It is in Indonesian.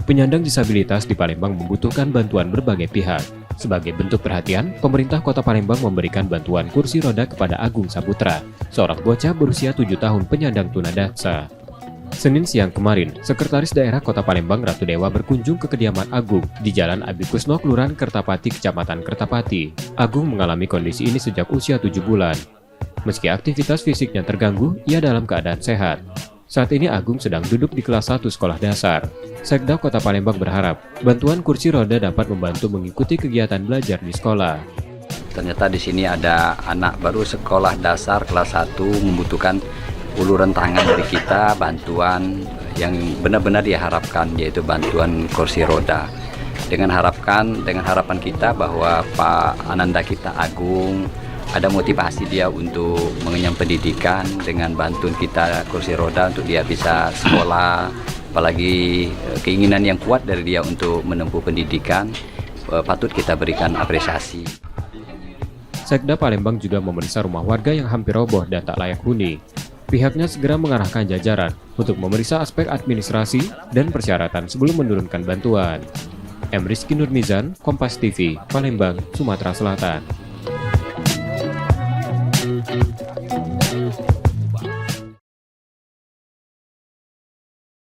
Penyandang disabilitas di Palembang membutuhkan bantuan berbagai pihak. Sebagai bentuk perhatian, pemerintah Kota Palembang memberikan bantuan kursi roda kepada Agung Saputra, seorang bocah berusia 7 tahun penyandang tunadaksa. Senin siang kemarin, Sekretaris Daerah Kota Palembang Ratu Dewa berkunjung ke kediaman Agung di Jalan Abi Kusno, Kelurahan Kertapati, Kecamatan Kertapati. Agung mengalami kondisi ini sejak usia 7 bulan. Meski aktivitas fisiknya terganggu, ia dalam keadaan sehat. Saat ini Agung sedang duduk di kelas 1 sekolah dasar. Sekda Kota Palembang berharap bantuan kursi roda dapat membantu mengikuti kegiatan belajar di sekolah. Ternyata di sini ada anak baru sekolah dasar kelas 1 membutuhkan uluran tangan dari kita, bantuan yang benar-benar diharapkan, yaitu bantuan kursi roda. Dengan harapan kita bahwa Pak Ananda kita Agung ada motivasi dia untuk mengenyam pendidikan dengan bantuan kita kursi roda untuk dia bisa sekolah, apalagi keinginan yang kuat dari dia untuk menempuh pendidikan, patut kita berikan apresiasi. Sekda Palembang juga memeriksa rumah warga yang hampir roboh dan tak layak huni. Pihaknya segera mengarahkan jajaran untuk memeriksa aspek administrasi dan persyaratan sebelum menurunkan bantuan. M. Rizky Nurmizan, Kompas TV, Palembang, Sumatera Selatan.